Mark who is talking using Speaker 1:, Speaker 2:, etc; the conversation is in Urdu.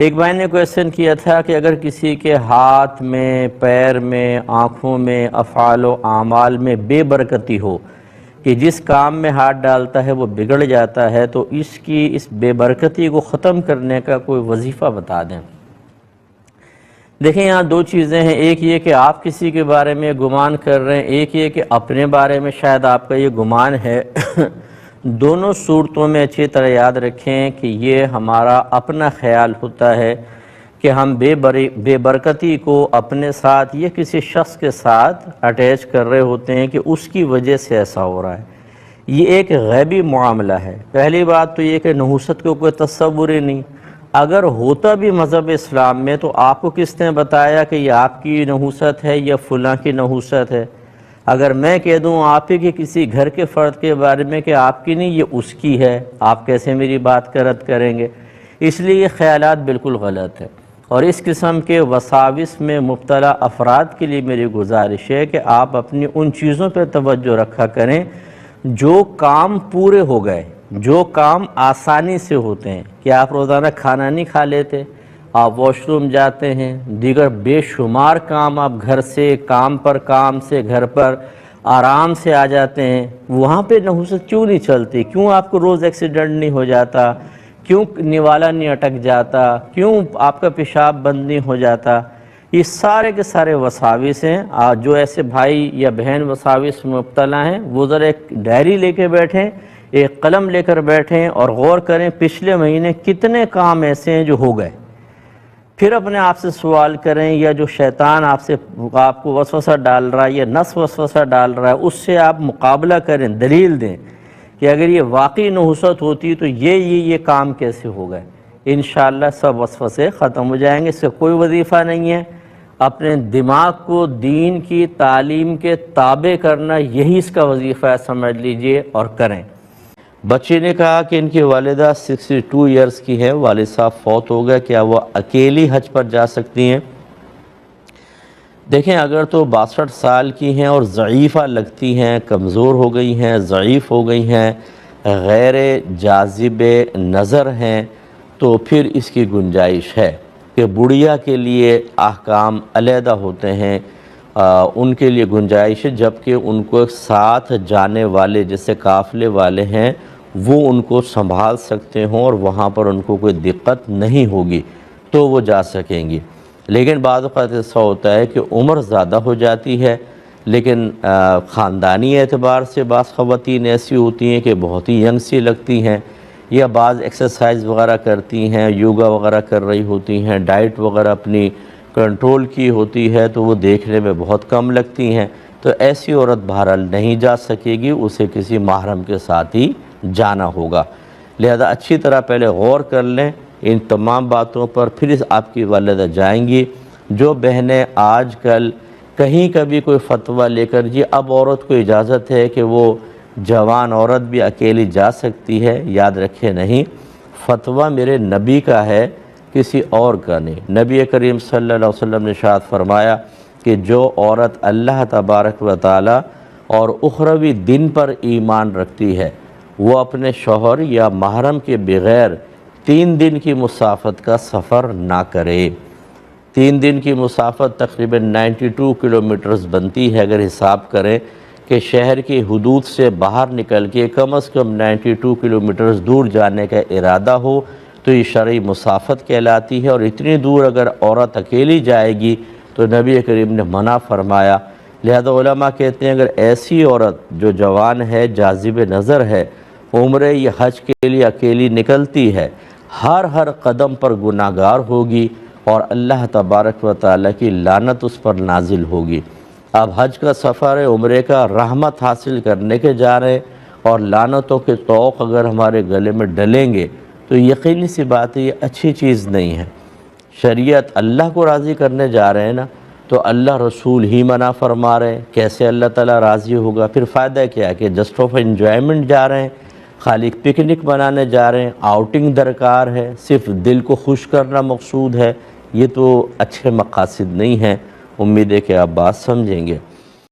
Speaker 1: ایک بھائی نے کویشچن کیا تھا کہ اگر کسی کے ہاتھ میں، پیر میں، آنکھوں میں، افعال و اعمال میں بے برکتی ہو کہ جس کام میں ہاتھ ڈالتا ہے وہ بگڑ جاتا ہے، تو اس بے برکتی کو ختم کرنے کا کوئی وظیفہ بتا دیں۔ دیکھیں یہاں دو چیزیں ہیں، ایک یہ کہ آپ کسی کے بارے میں گمان کر رہے ہیں، ایک یہ کہ اپنے بارے میں شاید آپ کا یہ گمان ہے۔ دونوں صورتوں میں اچھی طرح یاد رکھیں کہ یہ ہمارا اپنا خیال ہوتا ہے کہ ہم بے برکتی کو اپنے ساتھ یا کسی شخص کے ساتھ اٹیچ کر رہے ہوتے ہیں کہ اس کی وجہ سے ایسا ہو رہا ہے۔ یہ ایک غیبی معاملہ ہے۔ پہلی بات تو یہ کہ نحوست کو کوئی تصور ہی نہیں۔ اگر ہوتا بھی مذہب اسلام میں تو آپ کو کس نے بتایا کہ یہ آپ کی نحوست ہے یا فلاں کی نحوست ہے؟ اگر میں کہہ دوں آپ ہی کے کسی گھر کے فرد کے بارے میں کہ آپ کی نہیں، یہ اس کی ہے، آپ کیسے میری بات کا رد کریں گے؟ اس لیے یہ خیالات بالکل غلط ہے، اور اس قسم کے وساوس میں مبتلا افراد کے لیے میری گزارش ہے کہ آپ اپنی ان چیزوں پہ توجہ رکھا کریں جو کام پورے ہو گئے، جو کام آسانی سے ہوتے ہیں۔ کہ آپ روزانہ کھانا نہیں کھا لیتے، آپ واش روم جاتے ہیں، دیگر بے شمار کام آپ گھر سے کام سے گھر پر آرام سے آ جاتے ہیں، وہاں پہ نحوست کیوں نہیں چلتی؟ کیوں آپ کو روز ایکسیڈنٹ نہیں ہو جاتا؟ کیوں نوالا نہیں اٹک جاتا؟ کیوں آپ کا پیشاب بند نہیں ہو جاتا؟ یہ سارے کے سارے وساوس ہیں۔ جو ایسے بھائی یا بہن وساوس میں مبتلا ہیں وہ ذرا ایک ڈائری لے کے بیٹھیں، ایک قلم لے کر بیٹھیں اور غور کریں پچھلے مہینے کتنے کام ایسے ہیں جو ہو گئے۔ پھر اپنے آپ سے سوال کریں، یا جو شیطان آپ کو وسوسہ ڈال رہا ہے یا نفس وسوسہ ڈال رہا ہے، اس سے آپ مقابلہ کریں، دلیل دیں کہ اگر یہ واقعی نحوست ہوتی تو یہ کام کیسے ہو گئے۔ انشاءاللہ سب وسوسے ختم ہو جائیں گے۔ اس سے کوئی وظیفہ نہیں ہے، اپنے دماغ کو دین کی تعلیم کے تابع کرنا، یہی اس کا وظیفہ ہے، سمجھ لیجئے اور کریں۔ بچے نے کہا کہ ان کی والدہ 62 ایئرز کی ہیں، والد صاحب فوت ہو گئے، کیا وہ اکیلی حج پر جا سکتی ہیں؟ دیکھیں اگر تو 62 سال کی ہیں اور ضعیفہ لگتی ہیں، کمزور ہو گئی ہیں، ضعیف ہو گئی ہیں، غیر جاذب نظر ہیں، تو پھر اس کی گنجائش ہے کہ بڑھیا کے لیے احکام علیحدہ ہوتے ہیں، ان کے لیے گنجائش ہے، جبکہ ان کو ساتھ جانے والے جیسے قافلے والے ہیں وہ ان کو سنبھال سکتے ہوں اور وہاں پر ان کو کوئی دقت نہیں ہوگی تو وہ جا سکیں گی۔ لیکن بعض اوقات ایسا ہوتا ہے کہ عمر زیادہ ہو جاتی ہے، لیکن خاندانی اعتبار سے بعض خواتین ایسی ہوتی ہیں کہ بہت ہی ینگ سی لگتی ہیں، یا بعض ایکسرسائز وغیرہ کرتی ہیں، یوگا وغیرہ کر رہی ہوتی ہیں، ڈائٹ وغیرہ اپنی کنٹرول کی ہوتی ہے تو وہ دیکھنے میں بہت کم لگتی ہیں، تو ایسی عورت بہرحال نہیں جا سکے گی، اسے کسی محرم کے ساتھ ہی جانا ہوگا۔ لہذا اچھی طرح پہلے غور کر لیں ان تمام باتوں پر، پھر آپ کی والدہ جائیں گی۔ جو بہنیں آج کل کہیں کبھی کوئی فتویٰ لے کر جی اب عورت کو اجازت ہے کہ وہ جوان عورت بھی اکیلی جا سکتی ہے، یاد رکھے نہیں، فتویٰ میرے نبی کا ہے، کسی اور کا نہیں۔ نبی کریم صلی اللہ علیہ وسلم نے ارشاد فرمایا کہ جو عورت اللہ تبارک و تعالی اور اخروی دن پر ایمان رکھتی ہے وہ اپنے شوہر یا محرم کے بغیر 3 دن کی مسافت کا سفر نہ کرے۔ 3 دن کی مسافت تقریباً 92 کلومیٹرز بنتی ہے، اگر حساب کریں کہ شہر کی حدود سے باہر نکل کے کم از کم 92 کلومیٹرز دور جانے کا ارادہ ہو تو یہ شرعی مسافت کہلاتی ہے، اور اتنی دور اگر عورت اکیلی جائے گی تو نبی کریم نے منع فرمایا۔ لہذا علماء کہتے ہیں اگر ایسی عورت جو جوان ہے، جاذب نظر ہے، عمرے یا حج کے لیے اکیلی نکلتی ہے، ہر قدم پر گناہگار ہوگی اور اللہ تبارک و تعالیٰ کی لعنت اس پر نازل ہوگی۔ اب حج کا سفر ہے، عمرے کا رحمت حاصل کرنے کے جا رہے ہیں، اور لعنتوں کے طوق اگر ہمارے گلے میں ڈلیں گے تو یقینی سی بات ہے یہ اچھی چیز نہیں ہے۔ شریعت اللہ کو راضی کرنے جا رہے ہیں نا، تو اللہ رسول ہی منع فرما رہے ہیں، کیسے اللہ تعالیٰ راضی ہوگا؟ پھر فائدہ کیا ہے کہ جسٹ آف انجوائمنٹ جا رہے ہیں، خالی پکنک منانے جا رہے ہیں، آؤٹنگ درکار ہے، صرف دل کو خوش کرنا مقصود ہے، یہ تو اچھے مقاصد نہیں ہیں۔ امید ہے کہ آپ بات سمجھیں گے۔